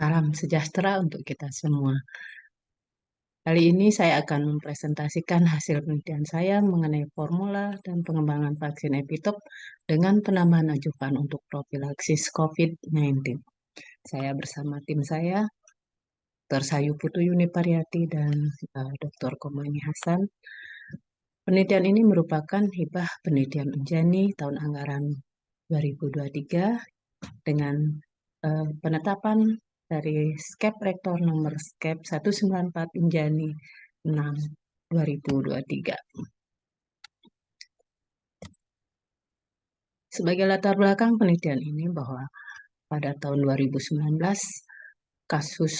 Salam sejahtera untuk kita semua. Kali ini saya akan mempresentasikan hasil penelitian saya mengenai formula dan pengembangan vaksin epitop dengan penambahan ajukan untuk profilaksis COVID-19. Saya bersama tim saya, Dr. Sayu Putu Yuni Pariyati dan Dr. Komani Hasan. Penelitian ini merupakan hibah penelitian Unjani tahun anggaran 2023 dengan penetapan dari Skep Rektor nomor Skep 194 Injani 6 2023. Sebagai latar belakang penelitian ini bahwa pada tahun 2019 kasus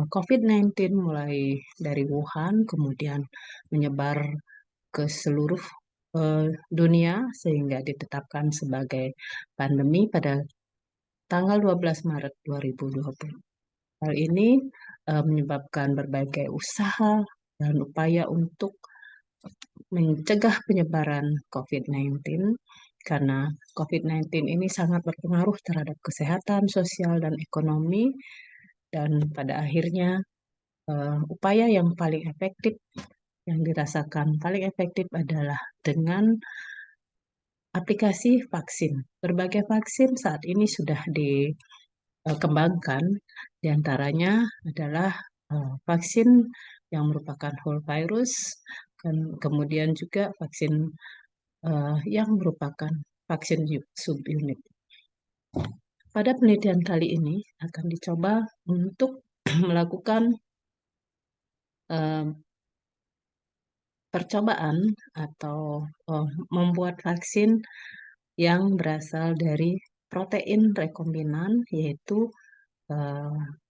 COVID-19 mulai dari Wuhan kemudian menyebar ke seluruh dunia sehingga ditetapkan sebagai pandemi pada tanggal 12 Maret 2020. Hal ini menyebabkan berbagai usaha dan upaya untuk mencegah penyebaran COVID-19 karena COVID-19 ini sangat berpengaruh terhadap kesehatan, sosial, dan ekonomi dan pada akhirnya upaya yang paling efektif yang dirasakan paling efektif adalah dengan aplikasi vaksin. Berbagai vaksin saat ini sudah dikembangkan, diantaranya adalah vaksin yang merupakan whole virus, kemudian juga vaksin yang merupakan vaksin subunit. Pada penelitian kali ini akan dicoba untuk melakukan percobaan atau membuat vaksin yang berasal dari protein rekombinan, yaitu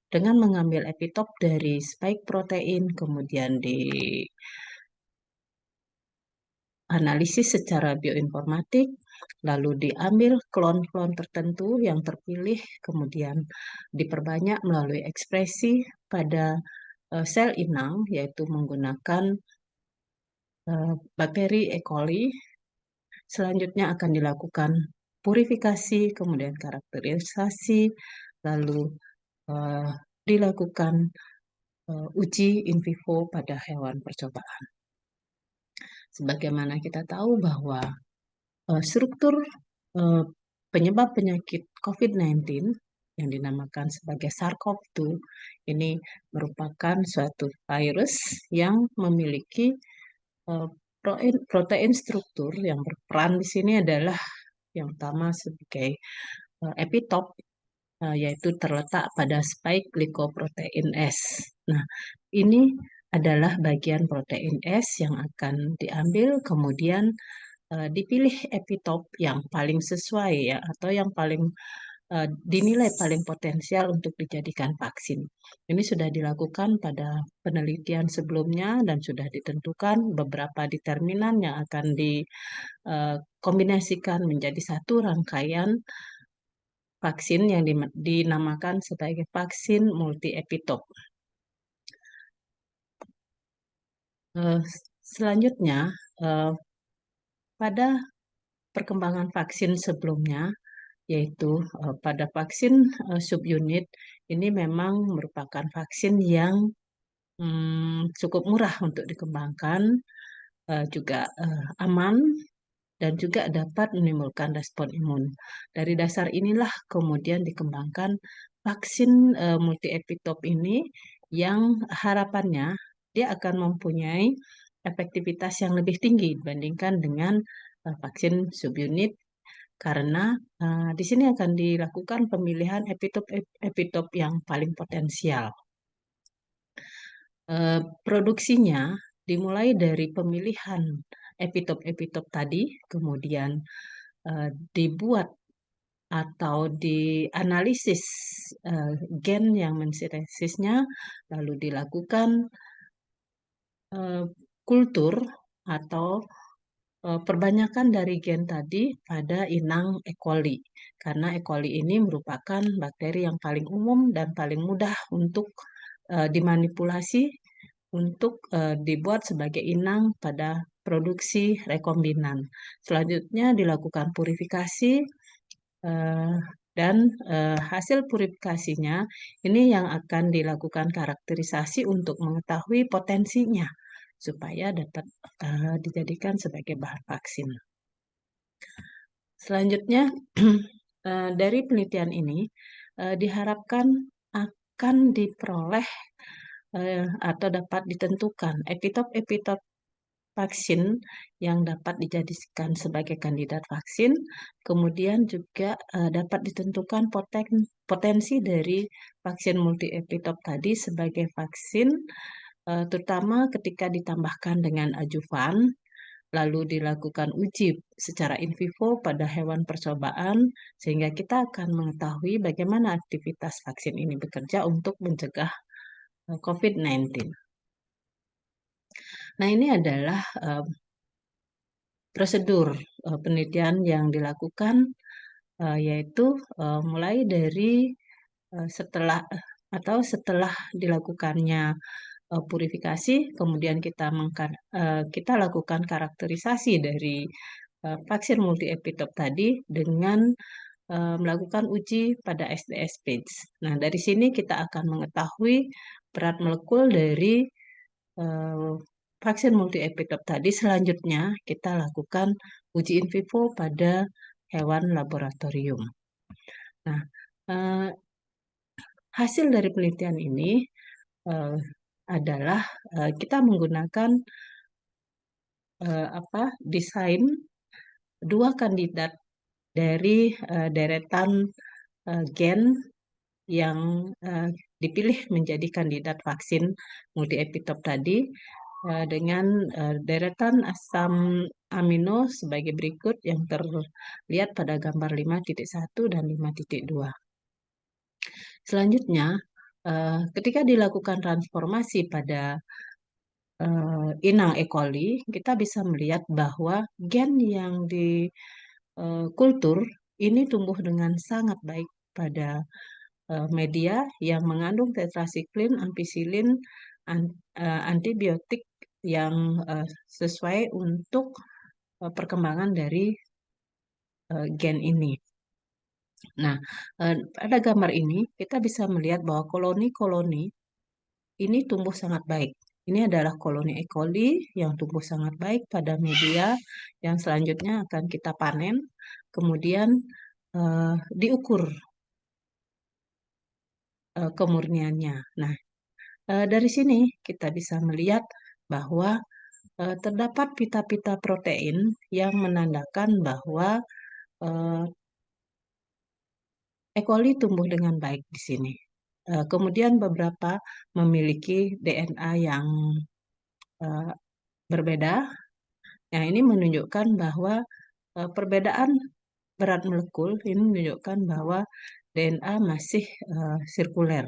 dengan mengambil epitop dari spike protein, kemudian dianalisis secara bioinformatik, lalu diambil klon-klon tertentu yang terpilih, kemudian diperbanyak melalui ekspresi pada sel inang, yaitu menggunakan bakteri E. coli. Selanjutnya akan dilakukan purifikasi, kemudian karakterisasi, lalu dilakukan uji in vivo pada hewan percobaan. Sebagaimana kita tahu bahwa struktur penyebab penyakit COVID-19 yang dinamakan sebagai SARS-CoV-2 ini merupakan suatu virus yang memiliki protein struktur yang berperan di sini adalah yang utama sebagai epitop, yaitu terletak pada spike glycoprotein S. Nah, ini adalah bagian protein S yang akan diambil kemudian dipilih epitop yang paling sesuai ya atau yang paling dinilai paling potensial untuk dijadikan vaksin. Ini sudah dilakukan pada penelitian sebelumnya dan sudah ditentukan beberapa determinan yang akan dikombinasikan menjadi satu rangkaian vaksin yang dinamakan sebagai vaksin multi-epitop. Selanjutnya, pada perkembangan vaksin sebelumnya, yaitu pada vaksin subunit, ini memang merupakan vaksin yang cukup murah untuk dikembangkan, juga aman, dan juga dapat menimbulkan respon imun. Dari dasar inilah kemudian dikembangkan vaksin multi-epitop ini yang harapannya dia akan mempunyai efektivitas yang lebih tinggi dibandingkan dengan vaksin subunit karena di sini akan dilakukan pemilihan epitop yang paling potensial. Produksinya dimulai dari pemilihan epitop-epitop tadi, kemudian dibuat atau dianalisis gen yang mensintesisnya, lalu dilakukan kultur atau perbanyakan dari gen tadi pada inang E. coli. Karena E. coli ini merupakan bakteri yang paling umum dan paling mudah untuk dimanipulasi untuk dibuat sebagai inang pada produksi rekombinan. Selanjutnya dilakukan purifikasi Dan hasil purifikasinya ini yang akan dilakukan karakterisasi untuk mengetahui potensinya supaya dapat dijadikan sebagai bahan vaksin. Selanjutnya, dari penelitian ini diharapkan akan diperoleh atau dapat ditentukan epitop-epitop vaksin yang dapat dijadikan sebagai kandidat vaksin, kemudian juga dapat ditentukan potensi dari vaksin multi epitop tadi sebagai vaksin, terutama ketika ditambahkan dengan adjuvan, lalu dilakukan uji secara in vivo pada hewan percobaan, sehingga kita akan mengetahui bagaimana aktivitas vaksin ini bekerja untuk mencegah COVID-19. Nah, ini adalah prosedur penelitian yang dilakukan, yaitu mulai dari setelah dilakukannya purifikasi, kemudian kita lakukan karakterisasi dari vaksin multi epitop tadi dengan melakukan uji pada SDS page. Nah, dari sini kita akan mengetahui berat molekul dari vaksin multi epitop tadi. Selanjutnya kita lakukan uji in vivo pada hewan laboratorium. Nah, hasil dari penelitian ini adalah kita menggunakan desain dua kandidat dari deretan gen yang dipilih menjadi kandidat vaksin multi epitop tadi dengan deretan asam amino sebagai berikut yang terlihat pada gambar 5.1 dan 5.2. Selanjutnya, ketika dilakukan transformasi pada inang E. coli, kita bisa melihat bahwa gen yang di kultur ini tumbuh dengan sangat baik pada media yang mengandung tetrasiklin, ampicillin, antibiotik yang sesuai untuk perkembangan dari gen ini. Nah, pada gambar ini kita bisa melihat bahwa koloni-koloni ini tumbuh sangat baik. Ini adalah koloni E. coli yang tumbuh sangat baik pada media yang selanjutnya akan kita panen, kemudian diukur kemurniannya. Nah, dari sini kita bisa melihat bahwa terdapat pita-pita protein yang menandakan bahwa E. coli tumbuh dengan baik di sini. Kemudian beberapa memiliki DNA yang berbeda. Nah, ini menunjukkan bahwa perbedaan berat molekul ini menunjukkan bahwa DNA masih sirkuler.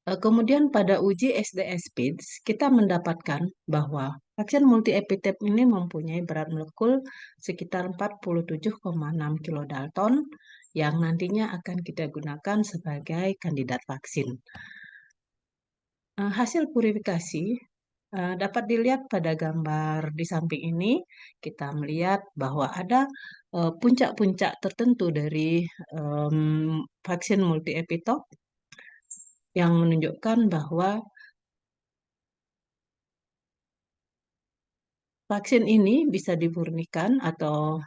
Kemudian pada uji SDS-PIDS, kita mendapatkan bahwa vaksin multi-epitop ini mempunyai berat molekul sekitar 47,6 kilodalton yang nantinya akan kita gunakan sebagai kandidat vaksin. Hasil purifikasi dapat dilihat pada gambar di samping ini. Kita melihat bahwa ada puncak-puncak tertentu dari vaksin multi-epitop yang menunjukkan bahwa vaksin ini bisa dimurnikan atau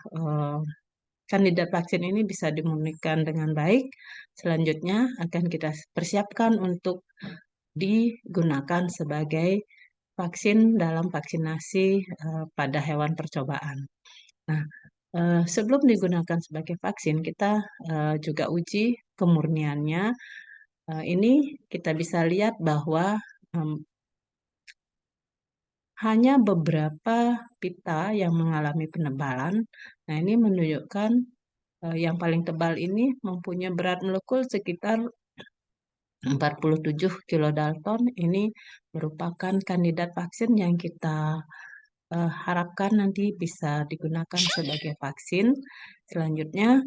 kandidat vaksin ini bisa dimurnikan dengan baik. Selanjutnya akan kita persiapkan untuk digunakan sebagai vaksin dalam vaksinasi pada hewan percobaan. Nah, sebelum digunakan sebagai vaksin, kita juga uji kemurniannya. Ini kita bisa lihat bahwa hanya beberapa pita yang mengalami penebalan. Nah, ini menunjukkan yang paling tebal ini mempunyai berat molekul sekitar 47 kilodalton. Ini merupakan kandidat vaksin yang kita harapkan nanti bisa digunakan sebagai vaksin. Selanjutnya,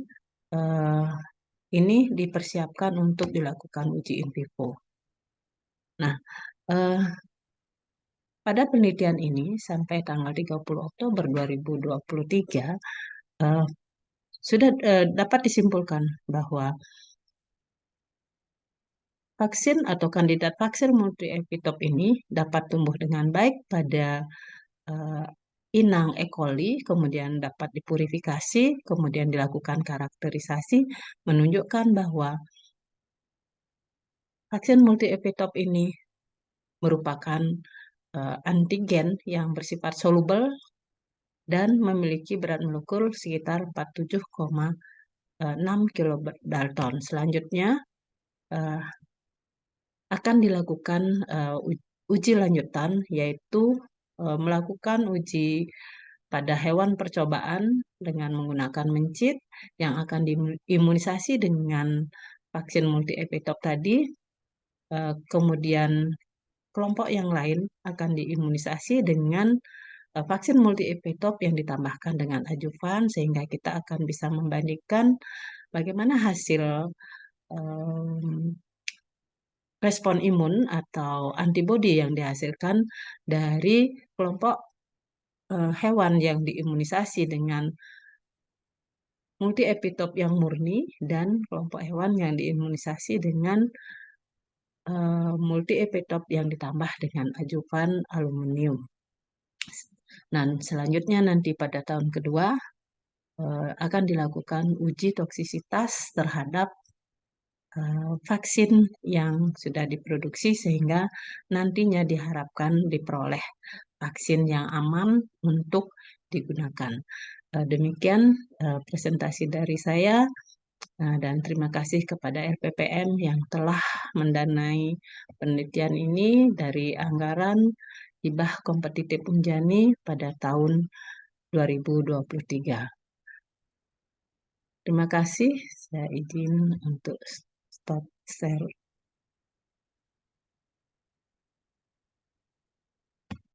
ini dipersiapkan untuk dilakukan uji in vivo. Nah, pada penelitian ini sampai tanggal 30 Oktober 2023, sudah dapat disimpulkan bahwa vaksin atau kandidat vaksin multi-epitop ini dapat tumbuh dengan baik pada eh, inang E. coli, kemudian dapat dipurifikasi, kemudian dilakukan karakterisasi, menunjukkan bahwa vaksin multi-epitop ini merupakan antigen yang bersifat soluble dan memiliki berat molekul sekitar 47,6 kilodalton. Selanjutnya eh, akan dilakukan uji lanjutan, yaitu melakukan uji pada hewan percobaan dengan menggunakan mencit yang akan diimunisasi dengan vaksin multi-epitop tadi. Kemudian kelompok yang lain akan diimunisasi dengan vaksin multi-epitop yang ditambahkan dengan ajuvan, sehingga kita akan bisa membandingkan bagaimana hasil em, respon imun atau antibodi yang dihasilkan dari kelompok hewan yang diimunisasi dengan multi-epitop yang murni dan kelompok hewan yang diimunisasi dengan multi-epitop yang ditambah dengan ajuvan aluminium. Nah, selanjutnya nanti pada tahun kedua akan dilakukan uji toksisitas terhadap vaksin yang sudah diproduksi sehingga nantinya diharapkan diperoleh vaksin yang aman untuk digunakan. Demikian presentasi dari saya dan terima kasih kepada LPPM yang telah mendanai penelitian ini dari anggaran hibah kompetitif Unjani pada tahun 2023. Terima kasih, saya izin untuk stop share.